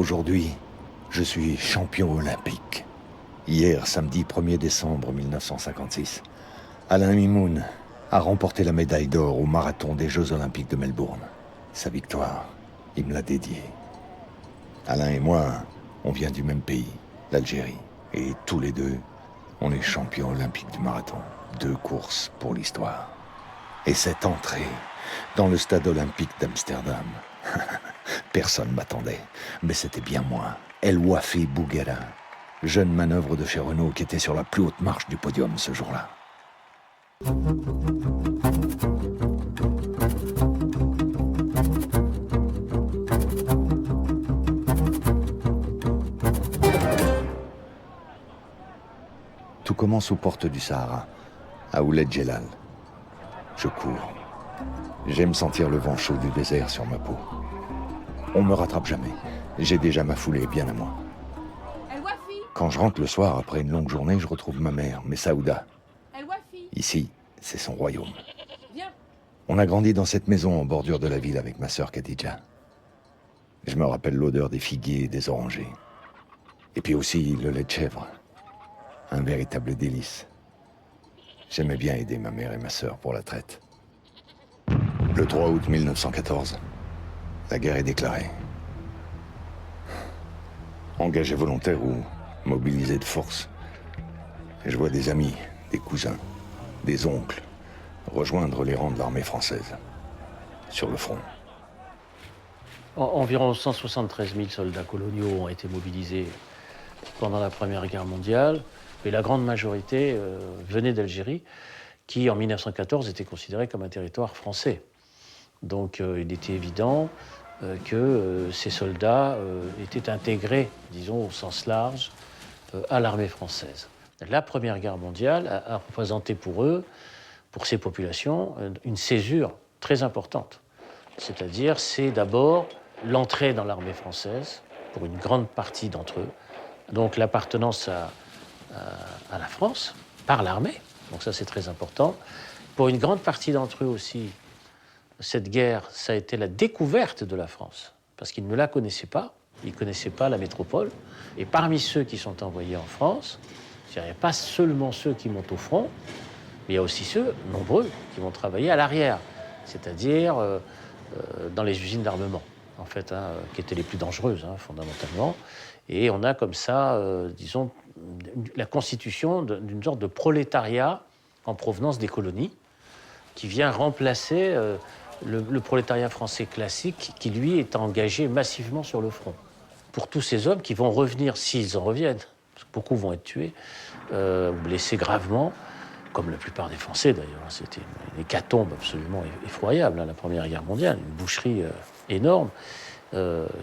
Aujourd'hui, je suis champion olympique. Hier, samedi 1er décembre 1956, Alain Mimoun a remporté la médaille d'or au marathon des Jeux Olympiques de Melbourne. Sa victoire, il me l'a dédiée. Alain et moi, on vient du même pays, l'Algérie. Et tous les deux, on est champions olympiques du marathon. 2 courses pour l'histoire. Et cette entrée dans le stade olympique d'Amsterdam, personne m'attendait. Mais c'était bien moi, El Wafi Bouguera, jeune manœuvre de chez Renault qui était sur la plus haute marche du podium ce jour-là. Tout commence aux portes du Sahara, à Ouled Djellal. Je cours. J'aime sentir le vent chaud du désert sur ma peau. On me rattrape jamais. J'ai déjà ma foulée bien à moi. Quand je rentre le soir, après une longue journée, je retrouve ma mère, Messaouda. Ici, c'est son royaume. On a grandi dans cette maison en bordure de la ville avec ma sœur Khadija. Je me rappelle l'odeur des figuiers et des orangers. Et puis aussi le lait de chèvre. Un véritable délice. J'aimais bien aider ma mère et ma sœur pour la traite. Le 3 août 1914, la guerre est déclarée. Engagé volontaire ou mobilisé de force, je vois des amis, des cousins, des oncles rejoindre les rangs de l'armée française, sur le front. Environ 173 000 soldats coloniaux ont été mobilisés pendant la Première Guerre mondiale, et la grande majorité venait d'Algérie, qui en 1914 était considérée comme un territoire français. Donc il était évident que ces soldats étaient intégrés, disons au sens large, à l'armée française. La Première Guerre mondiale a représenté pour eux, pour ces populations, une césure très importante. C'est-à-dire, c'est d'abord l'entrée dans l'armée française, pour une grande partie d'entre eux, donc l'appartenance à la France, par l'armée, donc ça c'est très important. Pour une grande partie d'entre eux aussi, cette guerre, ça a été la découverte de la France, parce qu'ils ne la connaissaient pas, ils ne connaissaient pas la métropole, et parmi ceux qui sont envoyés en France, il n'y a pas seulement ceux qui montent au front, mais il y a aussi ceux, nombreux, qui vont travailler à l'arrière, c'est-à-dire dans les usines d'armement, en fait, qui étaient les plus dangereuses, fondamentalement. Et on a comme ça, disons, la constitution d'une sorte de prolétariat en provenance des colonies, qui vient remplacer le prolétariat français classique, qui, lui, est engagé massivement sur le front. Pour tous ces hommes qui vont revenir, s'ils en reviennent, parce que beaucoup vont être tués, ou blessés gravement, comme la plupart des Français d'ailleurs. C'était une hécatombe absolument effroyable, la Première Guerre mondiale, une boucherie énorme.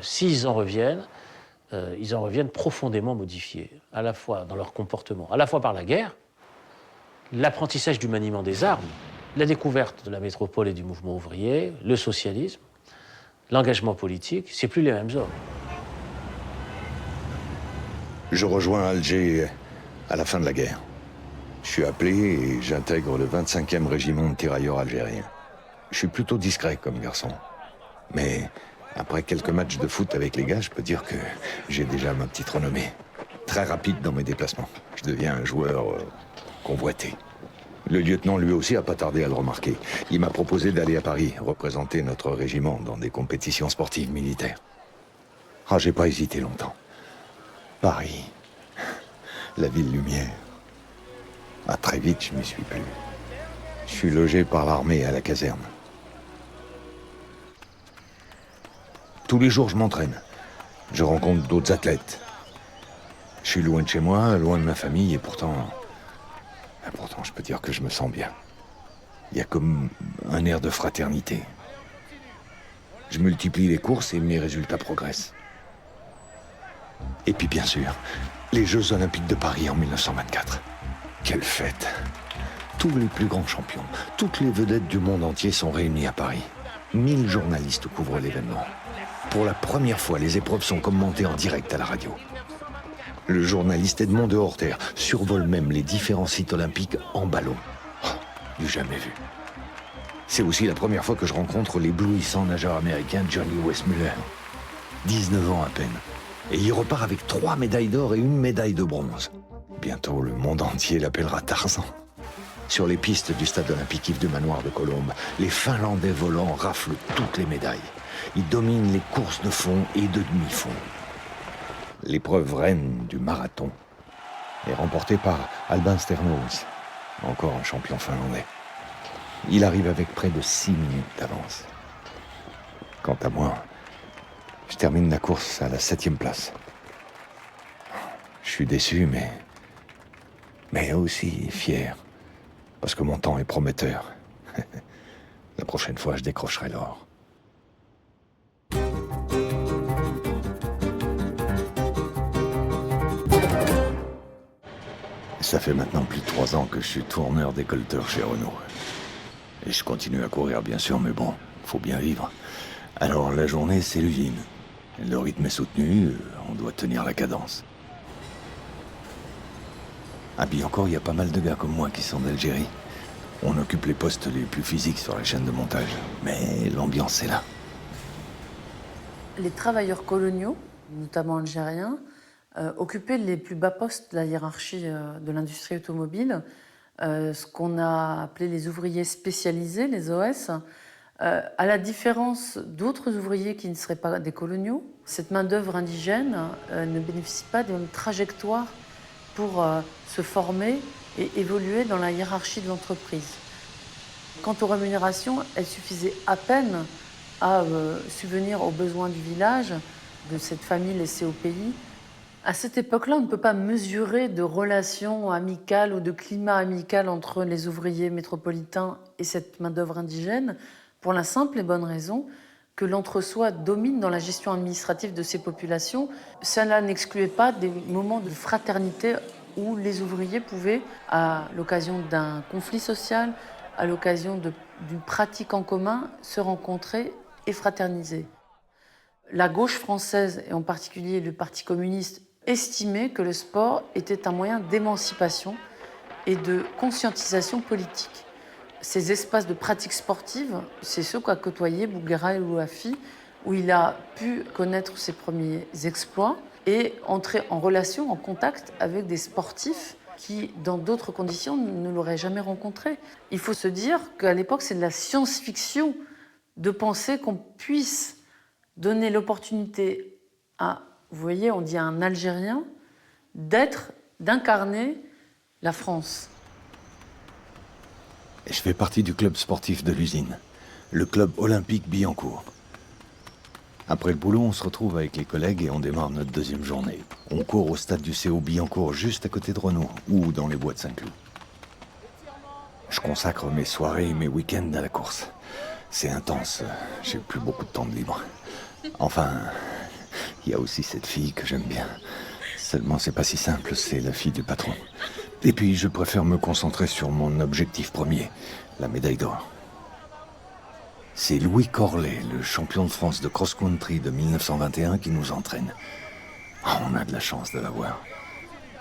S'ils en reviennent, ils en reviennent profondément modifiés, à la fois dans leur comportement, à la fois par la guerre, l'apprentissage du maniement des armes, la découverte de la métropole et du mouvement ouvrier, le socialisme, l'engagement politique, c'est plus les mêmes hommes. Je rejoins Alger à la fin de la guerre. Je suis appelé et j'intègre le 25e régiment de tirailleurs algériens. Je suis plutôt discret comme garçon. Mais après quelques matchs de foot avec les gars, je peux dire que j'ai déjà ma petite renommée. Très rapide dans mes déplacements. Je deviens un joueur convoité. Le lieutenant, lui aussi, a pas tardé à le remarquer. Il m'a proposé d'aller à Paris, représenter notre régiment dans des compétitions sportives militaires. Ah, j'ai pas hésité longtemps. Paris, la ville lumière. Ah, très vite, je m'y suis plu. Je suis logé par l'armée à la caserne. Tous les jours, je m'entraîne. Je rencontre d'autres athlètes. Je suis loin de chez moi, loin de ma famille, et pourtant, je peux dire que je me sens bien. Il y a comme un air de fraternité. Je multiplie les courses et mes résultats progressent. Et puis, bien sûr, les Jeux Olympiques de Paris en 1924. Quelle fête! Tous les plus grands champions, toutes les vedettes du monde entier sont réunies à Paris. 1000 journalistes couvrent l'événement. Pour la première fois, les épreuves sont commentées en direct à la radio. Le journaliste Edmond de Horter survole même les différents sites olympiques en ballon. Oh, du jamais vu. C'est aussi la première fois que je rencontre l'éblouissant nageur américain Johnny Weissmuller. 19 ans à peine. Et il repart avec 3 médailles d'or et 1 médaille de bronze. Bientôt, le monde entier l'appellera Tarzan. Sur les pistes du stade olympique Yves du Manoir de Colombes, les Finlandais volants raflent toutes les médailles. Ils dominent les courses de fond et de demi-fond. L'épreuve reine du marathon est remportée par Albin Sternoos, encore un champion finlandais. Il arrive avec près de 6 minutes d'avance. Quant à moi, je termine la course à la 7e place. Je suis déçu, mais aussi fier, parce que mon temps est prometteur. La prochaine fois, je décrocherai l'or. Ça fait maintenant plus de 3 ans que je suis tourneur décolleteur chez Renault. Et je continue à courir, bien sûr, mais bon, faut bien vivre. Alors la journée, c'est l'usine. Le rythme est soutenu, on doit tenir la cadence. Ah, puis encore, il y a pas mal de gars comme moi qui sont d'Algérie. On occupe les postes les plus physiques sur la chaîne de montage. Mais l'ambiance est là. Les travailleurs coloniaux, notamment algériens, occupaient les plus bas postes de la hiérarchie de l'industrie automobile, ce qu'on a appelé les ouvriers spécialisés, les OS. À la différence d'autres ouvriers qui ne seraient pas des coloniaux, cette main-d'œuvre indigène ne bénéficie pas d'une trajectoire pour se former et évoluer dans la hiérarchie de l'entreprise. Quant aux rémunérations, elles suffisaient à peine à subvenir aux besoins du village, de cette famille laissée au pays. À cette époque-là, on ne peut pas mesurer de relations amicales ou de climat amical entre les ouvriers métropolitains et cette main-d'œuvre indigène, pour la simple et bonne raison que l'entre-soi domine dans la gestion administrative de ces populations. Cela n'excluait pas des moments de fraternité où les ouvriers pouvaient, à l'occasion d'un conflit social, à l'occasion d'une pratique en commun, se rencontrer et fraterniser. La gauche française, et en particulier le Parti communiste, estimait que le sport était un moyen d'émancipation et de conscientisation politique. Ces espaces de pratique sportive, c'est ceux qu'a côtoyé Bouguera El Ouafi, où il a pu connaître ses premiers exploits et entrer en relation, en contact avec des sportifs qui, dans d'autres conditions, ne l'auraient jamais rencontré. Il faut se dire qu'à l'époque, c'est de la science-fiction de penser qu'on puisse donner l'opportunité à, vous voyez, on dit à un Algérien, d'incarner la France. Et je fais partie du club sportif de l'usine, le club olympique Billancourt. Après le boulot, on se retrouve avec les collègues et on démarre notre 2e journée. On court au stade du CO Billancourt, juste à côté de Renault, ou dans les bois de Saint-Cloud. Je consacre mes soirées et mes week-ends à la course. C'est intense, j'ai plus beaucoup de temps de libre. Enfin, il y a aussi cette fille que j'aime bien. Seulement, c'est pas si simple, c'est la fille du patron. Et puis, je préfère me concentrer sur mon objectif premier, la médaille d'or. C'est Louis Corlet, le champion de France de cross-country de 1921, qui nous entraîne. Ah, on a de la chance de l'avoir.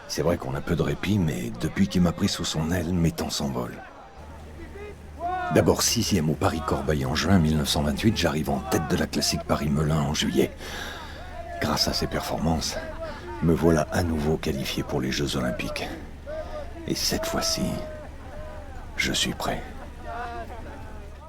C'est vrai qu'on a peu de répit, mais depuis qu'il m'a pris sous son aile, mes temps s'envolent. D'abord 6e au Paris-Corbeil en juin 1928, j'arrive en tête de la classique Paris-Melun en juillet. Grâce à ces performances, me voilà à nouveau qualifié pour les Jeux Olympiques. Et cette fois-ci, je suis prêt.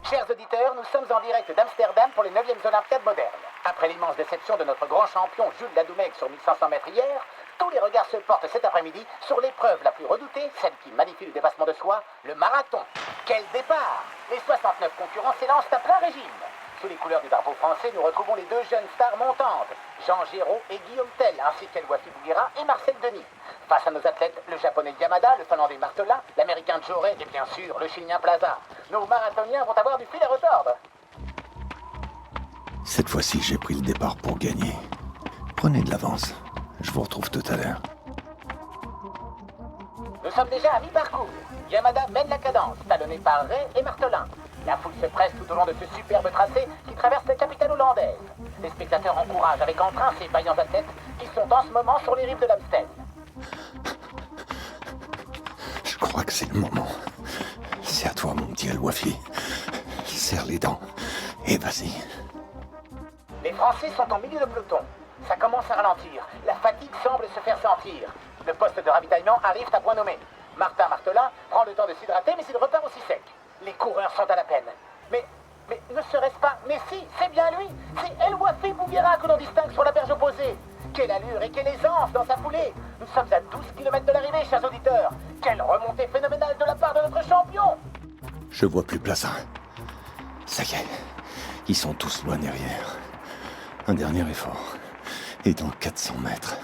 Chers auditeurs, nous sommes en direct d'Amsterdam pour les 9e Olympiades modernes. Après l'immense déception de notre grand champion Jules Ladoumègue sur 1500 mètres hier, tous les regards se portent cet après-midi sur l'épreuve la plus redoutée, celle qui magnifie le dépassement de soi, le marathon. Quel départ! Les 69 concurrents s'élancent à plein régime. Sous les couleurs du drapeau français, nous retrouvons les 2 jeunes stars montantes, Jean Géraud et Guillaume Tell, ainsi qu'El Ouafi Bouguera et Marcel Denis. Face à nos athlètes, le japonais Yamada, le finlandais Martola, l'américain Joré et bien sûr le chilien Plaza. Nos marathoniens vont avoir du fil à retordre. Cette fois-ci, j'ai pris le départ pour gagner. Prenez de l'avance. Je vous retrouve tout à l'heure. Nous sommes déjà à mi-parcours. Yamada mène la cadence, talonné par Ray et Martelin. La foule se presse tout au long de ce superbe tracé qui traverse la capitale hollandaise. Les spectateurs encouragent avec entrain ces vaillants athlètes qui sont en ce moment sur les rives de l'Amstel. Je crois que c'est le moment. C'est à toi, mon petit El Ouafi. Serre les dents et vas-y. Les Français sont en milieu de peloton. Ça commence à ralentir. La fatigue semble se faire sentir. Le poste de ravitaillement arrive à point nommé. Martin Martelin prend le temps de s'hydrater, mais il repart aussi sec. Les coureurs sont à la peine. Mais ne serait-ce pas... Mais si, c'est bien lui. C'est El Wafi Bouguera que l'on distingue sur la berge opposée. Quelle allure et quelle aisance dans sa foulée. Nous sommes à 12 km de l'arrivée, chers auditeurs. Quelle remontée phénoménale de la part de notre champion. Je vois plus Plazin. Ça y est, ils sont tous loin derrière. Un dernier effort. Et dans 400 mètres,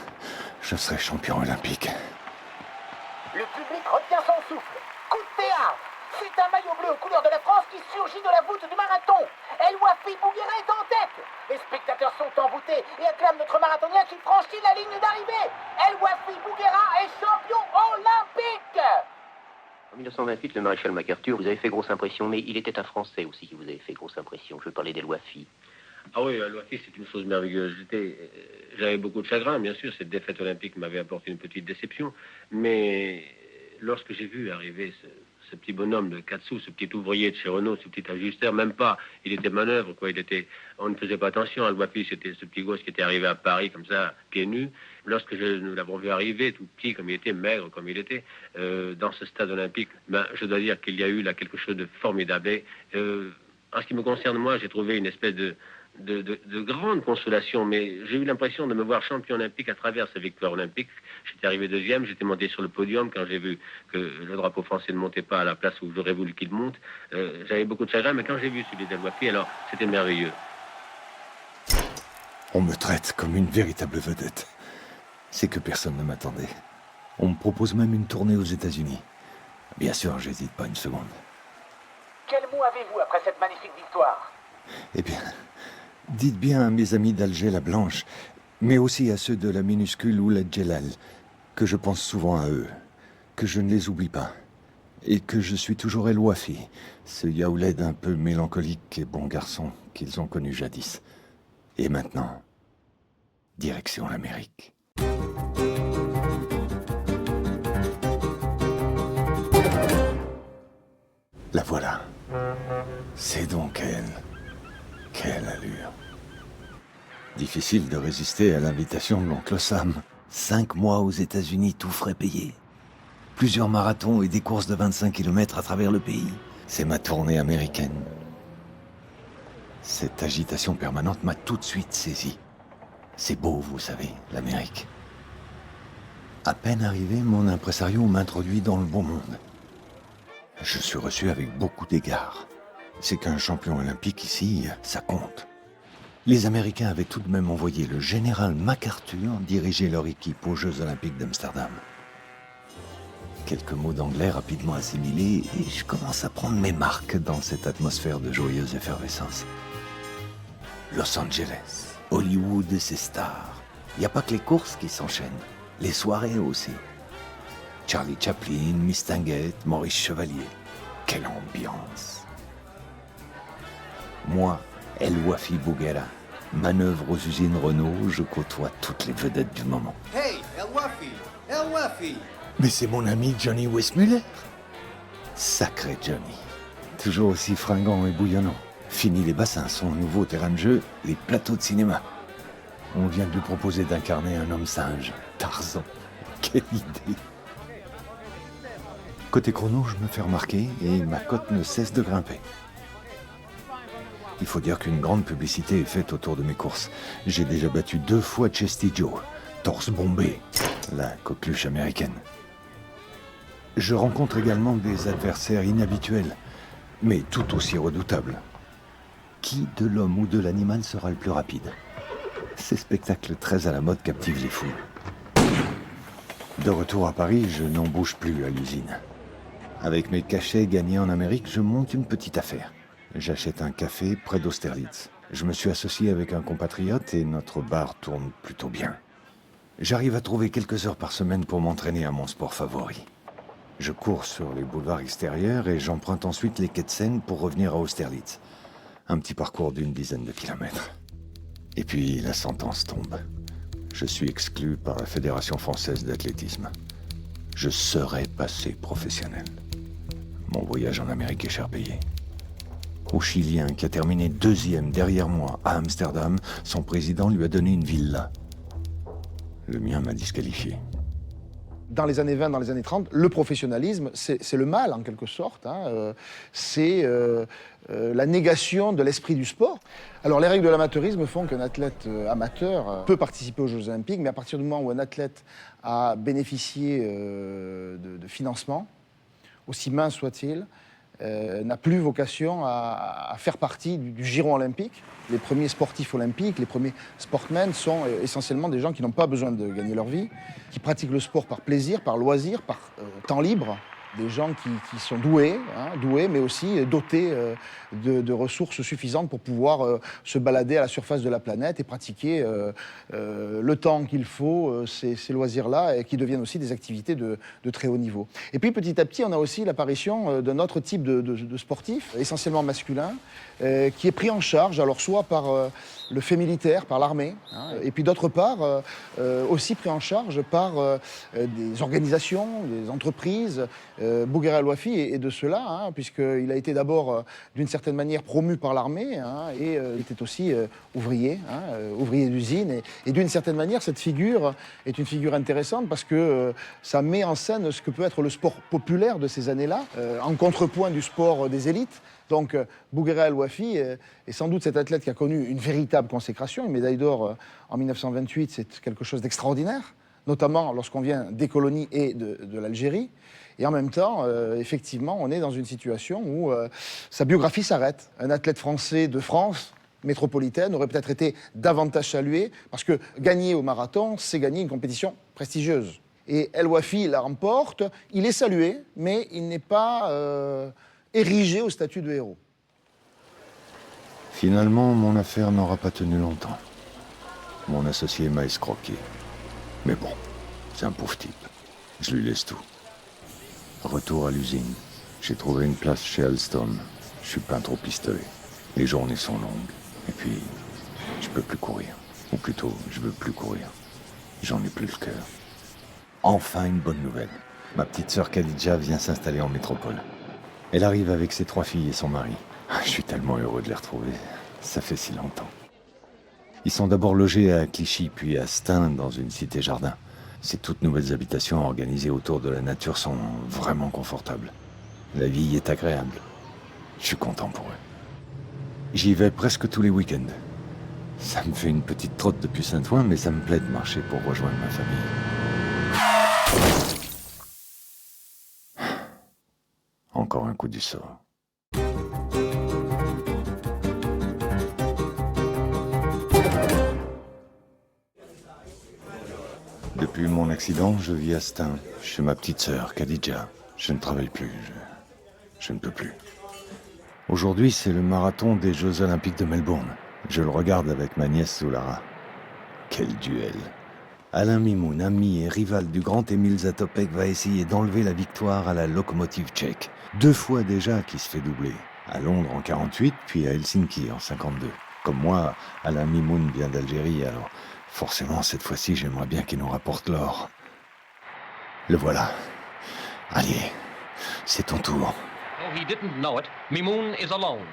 je serai champion olympique. Le public retient son souffle. Coup de théâtre. C'est un maillot bleu aux couleurs de la France qui surgit de la voûte du marathon. El Wafi Bouguera est en tête. Les spectateurs sont emboutés et acclament notre marathonien qui franchit la ligne d'arrivée. El Wafi Bouguera est champion olympique. En 1928, le maréchal MacArthur, vous avez fait grosse impression, mais il était un Français aussi qui vous avait fait grosse impression. Je veux parler d'El Wafi. Ah oui, El Wafi, c'est une chose merveilleuse. J'avais beaucoup de chagrin, bien sûr. Cette défaite olympique m'avait apporté une petite déception. Mais lorsque j'ai vu arriver ce petit bonhomme de Katsu, ce petit ouvrier de chez Renault, ce petit ajusteur, même pas, il était manœuvre, quoi. On ne faisait pas attention. El Wafi, c'était ce petit gosse qui était arrivé à Paris, comme ça, pieds nus. Lorsque nous l'avons vu arriver, tout petit comme il était, maigre comme il était, dans ce stade olympique, je dois dire qu'il y a eu là quelque chose de formidable. Et, en ce qui me concerne, moi, j'ai trouvé une espèce de grande consolation, mais j'ai eu l'impression de me voir champion olympique à travers sa victoire olympique. J'étais arrivé deuxième, j'étais monté sur le podium quand j'ai vu que le drapeau français ne montait pas à la place où j'aurais voulu qu'il monte. J'avais beaucoup de chagrin, mais quand j'ai vu celui d'El Wafi, alors c'était merveilleux. On me traite comme une véritable vedette. C'est que personne ne m'attendait. On me propose même une tournée aux États-Unis. Bien sûr, j'hésite pas une seconde. Quel mot avez-vous après cette magnifique victoire? Eh bien, dites bien à mes amis d'Alger la Blanche, mais aussi à ceux de la minuscule Ouled Djelal, que je pense souvent à eux, que je ne les oublie pas, et que je suis toujours El Wafi, ce yaouled un peu mélancolique et bon garçon qu'ils ont connu jadis. Et maintenant, direction l'Amérique. La voilà. C'est donc elle. Quelle allure. Difficile de résister à l'invitation de l'oncle Sam. 5 mois aux États-Unis, tout frais payé. Plusieurs marathons et des courses de 25 km à travers le pays. C'est ma tournée américaine. Cette agitation permanente m'a tout de suite saisi. C'est beau, vous savez, l'Amérique. À peine arrivé, mon impresario m'introduit dans le beau monde. Je suis reçu avec beaucoup d'égards. C'est qu'un champion olympique ici, ça compte. Les Américains avaient tout de même envoyé le général MacArthur diriger leur équipe aux Jeux Olympiques d'Amsterdam. Quelques mots d'anglais rapidement assimilés et je commence à prendre mes marques dans cette atmosphère de joyeuse effervescence. Los Angeles, Hollywood et ses stars. Il n'y a pas que les courses qui s'enchaînent, les soirées aussi. Charlie Chaplin, Miss Tinguette, Maurice Chevalier. Quelle ambiance! Moi, El Wafi Bouguera, manœuvre aux usines Renault, je côtoie toutes les vedettes du moment. Hey, El Wafi! El Wafi! Mais c'est mon ami Johnny Weissmuller. Sacré Johnny. Toujours aussi fringant et bouillonnant. Fini les bassins, son nouveau terrain de jeu, les plateaux de cinéma. On vient de lui proposer d'incarner un homme singe, Tarzan. Quelle idée! Côté chrono, je me fais remarquer et ma cote ne cesse de grimper. Il faut dire qu'une grande publicité est faite autour de mes courses. J'ai déjà battu 2 fois Chesty Joe, torse bombé, la coqueluche américaine. Je rencontre également des adversaires inhabituels, mais tout aussi redoutables. Qui de l'homme ou de l'animal sera le plus rapide? Ces spectacles très à la mode captivent les foules. De retour à Paris, je n'en bouge plus à l'usine. Avec mes cachets gagnés en Amérique, je monte une petite affaire. J'achète un café près d'Austerlitz. Je me suis associé avec un compatriote et notre bar tourne plutôt bien. J'arrive à trouver quelques heures par semaine pour m'entraîner à mon sport favori. Je cours sur les boulevards extérieurs et j'emprunte ensuite les quais de Seine pour revenir à Austerlitz. Un petit parcours d'une dizaine de kilomètres. Et puis la sentence tombe. Je suis exclu par la Fédération française d'athlétisme. Je serai passé professionnel. Mon voyage en Amérique est cher payé. Au Chilien, qui a terminé 2e derrière moi à Amsterdam, son président lui a donné une villa. Le mien m'a disqualifié. Dans les années 20, dans les années 30, le professionnalisme, c'est le mal, en quelque sorte. C'est la négation de l'esprit du sport. Alors, les règles de l'amateurisme font qu'un athlète amateur peut participer aux Jeux Olympiques, mais à partir du moment où un athlète a bénéficié de financement, aussi mince soit-il, n'a plus vocation à faire partie du giron olympique. Les premiers sportifs olympiques, les premiers sportmen sont essentiellement des gens qui n'ont pas besoin de gagner leur vie, qui pratiquent le sport par plaisir, par loisir, par temps libre. Des gens qui sont doués, mais aussi dotés de ressources suffisantes pour pouvoir se balader à la surface de la planète et pratiquer le temps qu'il faut, ces loisirs-là, et qui deviennent aussi des activités de très haut niveau. Et puis petit à petit, on a aussi l'apparition d'un autre type de sportif, essentiellement masculin, qui est pris en charge, alors soit par le fait militaire, par l'armée, et puis d'autre part, aussi pris en charge par des organisations, des entreprises. Bouguer El Wafi est de cela, puisqu'il a été d'abord, d'une certaine manière, promu par l'armée, et il était aussi ouvrier, ouvrier d'usine. Et d'une certaine manière, cette figure est une figure intéressante parce que ça met en scène ce que peut être le sport populaire de ces années-là, en contrepoint du sport des élites. Donc, Bouguer El Wafi est sans doute cet athlète qui a connu une véritable consécration. Une médaille d'or en 1928, c'est quelque chose d'extraordinaire, notamment lorsqu'on vient des colonies et de l'Algérie. Et en même temps, effectivement, on est dans une situation où sa biographie s'arrête. Un athlète français de France métropolitaine aurait peut-être été davantage salué, parce que gagner au marathon, c'est gagner une compétition prestigieuse. Et El Wafi la remporte, il est salué, mais il n'est pas érigé au statut de héros. Finalement, mon affaire n'aura pas tenu longtemps. Mon associé m'a escroqué. Mais bon, c'est un pauvre type. Je lui laisse tout. Retour à l'usine. J'ai trouvé une place chez Alstom. Je suis peintre au pistolet. Les journées sont longues. Et puis, je peux plus courir. Ou plutôt, je veux plus courir. J'en ai plus le cœur. Enfin, une bonne nouvelle. Ma petite sœur Khadija vient s'installer en métropole. Elle arrive avec ses 3 filles et son mari. Je suis tellement heureux de les retrouver. Ça fait si longtemps. Ils sont d'abord logés à Clichy, puis à Stein, dans une cité-jardin. Ces toutes nouvelles habitations organisées autour de la nature sont vraiment confortables. La vie y est agréable. Je suis content pour eux. J'y vais presque tous les week-ends. Ça me fait une petite trotte depuis Saint-Ouen, mais ça me plaît de marcher pour rejoindre ma famille. Encore un coup du sort. Depuis mon accident, je vis à Stein, chez ma petite sœur, Khadija. Je ne travaille plus, je ne peux plus. Aujourd'hui, c'est le marathon des Jeux Olympiques de Melbourne. Je le regarde avec ma nièce Soulara. Quel duel! Alain Mimoun, ami et rival du grand Emil Zatopek, va essayer d'enlever la victoire à la locomotive tchèque. 2 fois déjà qu'il se fait doubler. À Londres en 48, puis à Helsinki en 52. Comme moi, Alain Mimoun vient d'Algérie, alors forcément, cette fois-ci, j'aimerais bien qu'il nous rapporte l'or. Le voilà. Allez, c'est ton tour. Though he didn't know it, Mimoun is alone,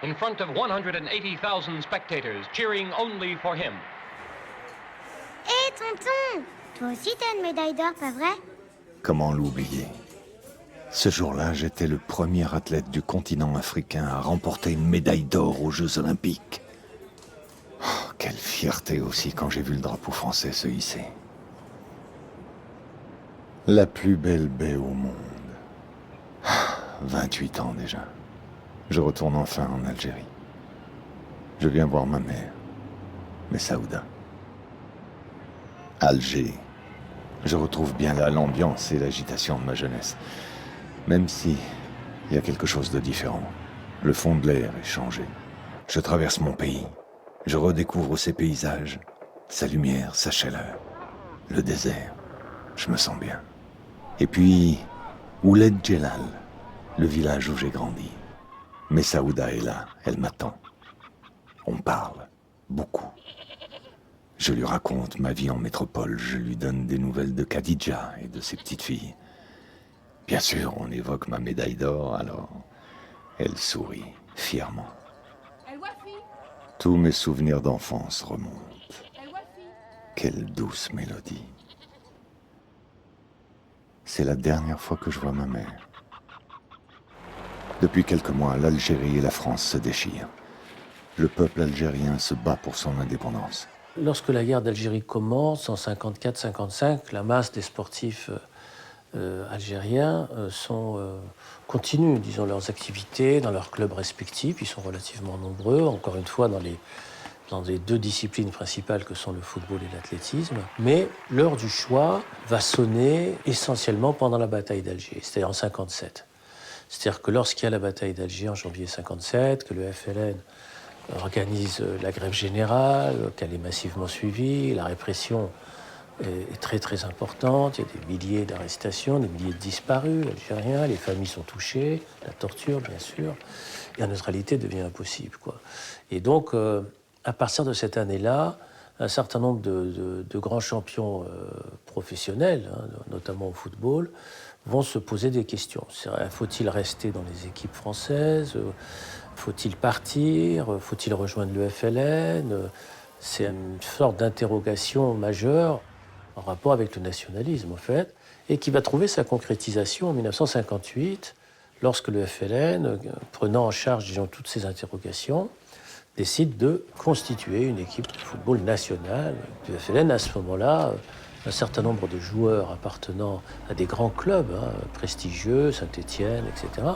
in front of 180,000 spectators, cheering only for him. Hé, tonton! Toi aussi t'as une médaille d'or, pas vrai? Comment l'oublier? Ce jour-là, j'étais le premier athlète du continent africain à remporter une médaille d'or aux Jeux Olympiques. Oh, quelle fierté aussi quand j'ai vu le drapeau français se hisser. La plus belle baie au monde. 28 ans déjà. Je retourne enfin en Algérie. Je viens voir ma mère, Messaouda. Alger. Je retrouve bien là l'ambiance et l'agitation de ma jeunesse. Même si il y a quelque chose de différent. Le fond de l'air est changé. Je traverse mon pays. Je redécouvre ses paysages, sa lumière, sa chaleur. Le désert. Je me sens bien. Et puis, Ouled Djelal, le village où j'ai grandi. Messaouda est là, elle m'attend. On parle, beaucoup. Je lui raconte ma vie en métropole, je lui donne des nouvelles de Khadija et de ses petites filles. Bien sûr, on évoque ma médaille d'or, alors elle sourit fièrement. Tous mes souvenirs d'enfance remontent. quelle douce mélodie. C'est la dernière fois que je vois ma mère. Depuis quelques mois, l'Algérie et la France se déchirent. Le peuple algérien se bat pour son indépendance. Lorsque la guerre d'Algérie commence, en 54-55, la masse des sportifs algériens continuent, disons, leurs activités dans leurs clubs respectifs. Ils sont relativement nombreux, encore une fois, dans les deux disciplines principales que sont le football et l'athlétisme. Mais l'heure du choix va sonner essentiellement pendant la bataille d'Alger, c'est-à-dire en 57. C'est-à-dire que lorsqu'il y a la bataille d'Alger en janvier 57, que le FLN organise la grève générale, qu'elle est massivement suivie, la répression est très très importante, il y a des milliers d'arrestations, des milliers de disparus algériens, les familles sont touchées, la torture bien sûr, et la neutralité devient impossible, quoi. Et donc, à partir de cette année-là, un certain nombre de grands champions professionnels, hein, notamment au football, vont se poser des questions. Faut-il rester dans les équipes françaises? Faut-il partir? Faut-il rejoindre le FLN? C'est une sorte d'interrogation majeure en rapport avec le nationalisme, en fait, et qui va trouver sa concrétisation en 1958, lorsque le FLN, prenant en charge, disons, toutes ces interrogations, décide de constituer une équipe de football nationale du FLN. À ce moment-là, un certain nombre de joueurs appartenant à des grands clubs prestigieux, Saint-Étienne, etc.,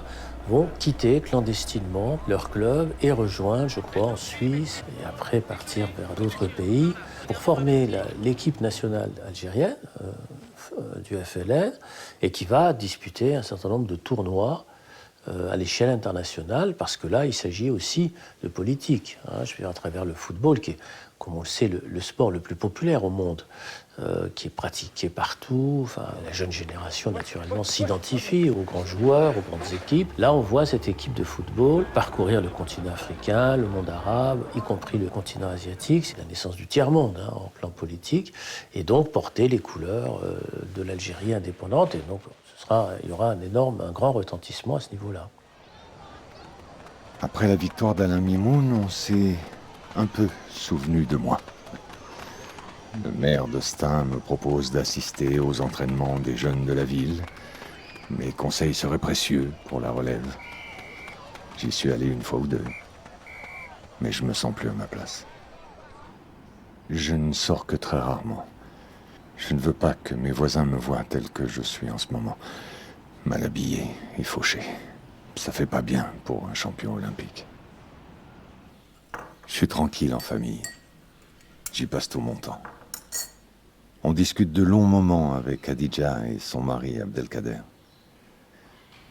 vont quitter clandestinement leur club et rejoindre, je crois, en Suisse, et après partir vers d'autres pays, pour former l'équipe nationale algérienne du FLN, et qui va disputer un certain nombre de tournois à l'échelle internationale, parce que là, il s'agit aussi de politique. Hein, je veux dire, à travers le football, qui est, comme on le sait, le sport le plus populaire au monde, qui est pratiqué partout. Enfin, la jeune génération, naturellement, s'identifie aux grands joueurs, aux grandes équipes. Là, on voit cette équipe de football parcourir le continent africain, le monde arabe, y compris le continent asiatique. C'est la naissance du tiers-monde, hein, en plan politique, et donc porter les couleurs de l'Algérie indépendante. Et donc, il y aura un grand retentissement à ce niveau-là. Après la victoire d'Alain Mimoun, on s'est un peu souvenu de moi. Le maire de Stein me propose d'assister aux entraînements des jeunes de la ville. Mes conseils seraient précieux pour la relève. J'y suis allé une fois ou deux, mais je me sens plus à ma place. Je ne sors que très rarement. Je ne veux pas que mes voisins me voient tel que je suis en ce moment. Mal habillé et fauché. Ça fait pas bien pour un champion olympique. Je suis tranquille en famille. J'y passe tout mon temps. On discute de longs moments avec Khadija et son mari Abdelkader.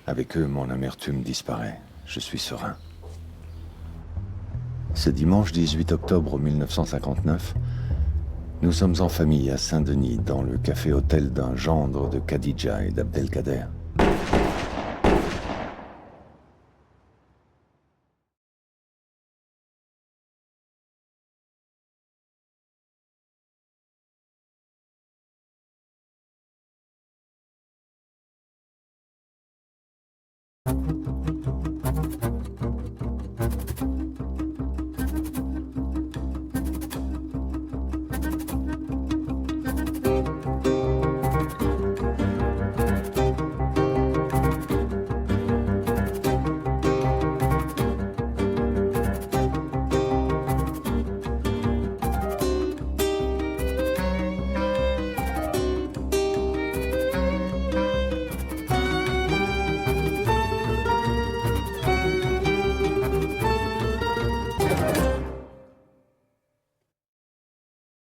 Avec eux, mon amertume disparaît. Je suis serein. Ce dimanche 18 octobre 1959, nous sommes en famille à Saint-Denis, dans le café-hôtel d'un gendre de Khadija et d'Abdelkader.